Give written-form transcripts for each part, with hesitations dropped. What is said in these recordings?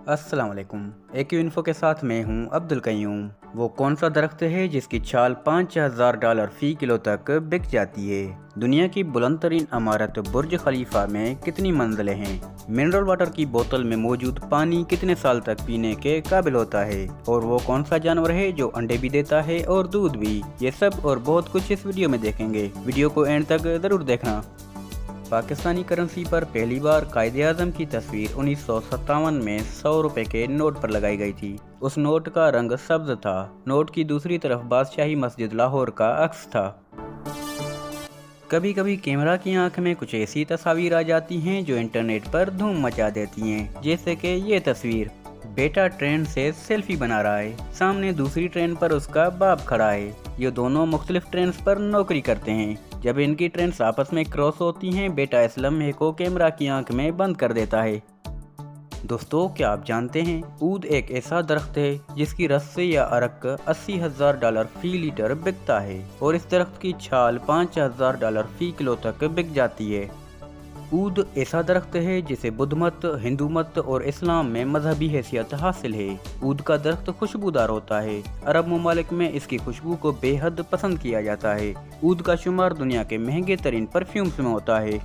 अस्सलाम वालेकुम। Acute info के साथ मैं हूं अब्दुल कय्यूम। वो कौन सा दरख्त है जिसकी छाल $5000 फी किलो तक बिक जाती है? दुनिया की बुलंद तरीन इमारत बुर्ज खलीफा में कितनी मंजिलें हैं? मिनरल वाटर की बोतल में मौजूद पानी कितने साल तक पीने के काबिल होता है? और वो कौन सा जानवर है जो अंडे भी देता है और दूध भी? ये सब और बहुत कुछ इस वीडियो में देखेंगे। वीडियो को एंड तक जरूर देखना। पाकिस्तानी करेंसी पर पहली बार कायदे-आज़म की तस्वीर 1957 में 100 रुपए के नोट पर लगाई गई थी। उस नोट का रंग सब्ज था। नोट की दूसरी तरफ बादशाही मस्जिद लाहौर का अक्स था। कभी कभी कैमरा की आंख में कुछ ऐसी तस्वीर आ जाती हैं जो इंटरनेट पर धूम मचा देती हैं, जैसे कि ये तस्वीर। बेटा ट्रेन से सेल्फी बना रहा है, सामने दूसरी ट्रेन पर उसका बाप खड़ा है। ये दोनों मुख्तलिफ ट्रेन पर नौकरी करते हैं। जब इनकी ट्रेन आपस में क्रॉस होती हैं, बेटा इस लम्हे को कैमरा की आंख में बंद कर देता है। दोस्तों, क्या आप जानते हैं ऊद एक ऐसा दरख्त है जिसकी रस्से या अरक $80,000 फी लीटर बिकता है और इस दरख्त की छाल $5000 फी किलो तक बिक जाती है। ऊद ऐसा दरख्त है जिसे बुद्ध मत, हिंदू मत और इस्लाम में मजहबी हैसियत हासिल है। ऊद का दरख्त खुशबूदार होता है। अरब ममालिक में इसकी खुशबू को बेहद पसंद किया जाता है। ऊद का शुमार दुनिया के महंगे तरीन परफ्यूम्स में होता है।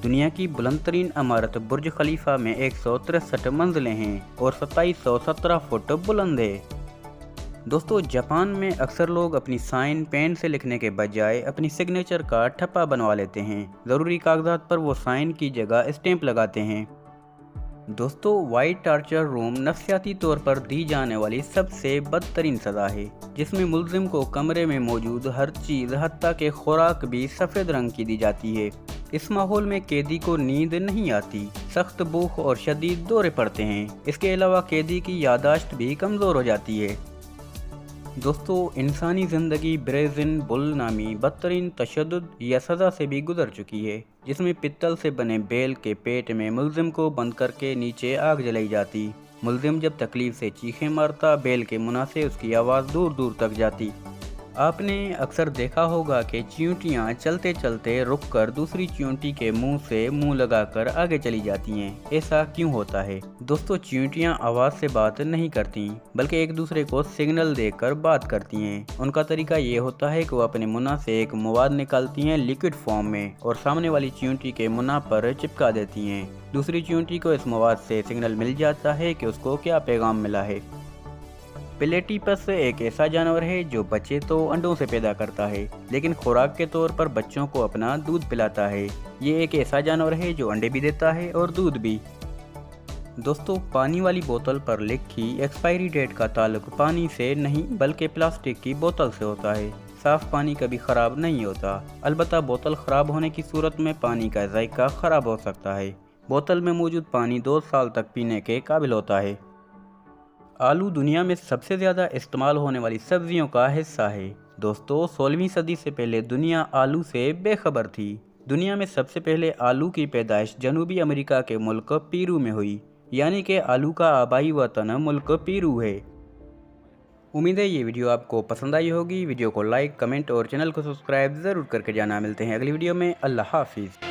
दुनिया की बुलंद तरीन इमारत बुर्ज खलीफा में 163 मंजिलें हैं और 2717 फुट बुलंद है। दोस्तों, जापान में अक्सर लोग अपनी साइन पेन से लिखने के बजाय अपनी सिग्नेचर का ठप्पा बनवा लेते हैं। ज़रूरी कागजात पर वो साइन की जगह स्टैंप लगाते हैं। दोस्तों, वाइट टार्चर रूम नफ्सियाती तौर पर दी जाने वाली सबसे बदतरीन सज़ा है, जिसमें मुल्जिम को कमरे में मौजूद हर चीज़ हत्ता के खुराक भी सफ़ेद रंग की दी जाती है। इस माहौल में कैदी को नींद नहीं आती, सख्त भूख और शदीद दौरे पड़ते हैं। इसके अलावा कैदी की यादाश्त भी कमज़ोर हो जाती है। दोस्तों, इंसानी ज़िंदगी ब्रेजिन बुल नामी बदतरीन तशद्दुद या सज़ा से भी गुजर चुकी है, जिसमें पित्तल से बने बैल के पेट में मुल्जिम को बंद करके नीचे आग जलाई जाती। मुल्जिम जब तकलीफ से चीखें मारता, बैल के मुंह से उसकी आवाज़ दूर दूर तक जाती। आपने अक्सर देखा होगा कि चींटियां चलते चलते रुककर दूसरी चींटी के मुंह से मुंह लगाकर आगे चली जाती हैं। ऐसा क्यों होता है? दोस्तों, चींटियां आवाज़ से बात नहीं करती, बल्कि एक दूसरे को सिग्नल देकर बात करती हैं। उनका तरीका ये होता है कि वो अपने मुन्ना से एक मवाद निकालती हैं लिक्विड फॉर्म में और सामने वाली चींटी के मुन्ना पर चिपका देती हैं। दूसरी चींटी को इस मवाद से सिग्नल मिल जाता है कि उसको क्या पैगाम मिला है। प्लेटिपस एक ऐसा जानवर है जो बच्चे तो अंडों से पैदा करता है, लेकिन खुराक के तौर पर बच्चों को अपना दूध पिलाता है। ये एक ऐसा जानवर है जो अंडे भी देता है और दूध भी। दोस्तों, पानी वाली बोतल पर लिखी एक्सपायरी डेट का ताल्लुक पानी से नहीं बल्कि प्लास्टिक की बोतल से होता है। साफ पानी कभी ख़राब नहीं होता, अलबत्ता बोतल ख़राब होने की सूरत में पानी का जायका ख़राब हो सकता है। बोतल में मौजूद पानी 2 साल तक पीने के काबिल होता है। आलू दुनिया में सबसे ज़्यादा इस्तेमाल होने वाली सब्जियों का हिस्सा है। दोस्तों, 16वीं सदी से पहले दुनिया आलू से बेखबर थी। दुनिया में सबसे पहले आलू की पैदाइश जनूबी अमेरिका के मुल्क पेरू में हुई, यानी कि आलू का आबाई वतन मुल्क पेरू है। उम्मीद है ये वीडियो आपको पसंद आई होगी। वीडियो को लाइक, कमेंट और चैनल को सब्सक्राइब ज़रूर करके जाना। मिलते हैं अगली वीडियो में। अल्लाह हाफिज़।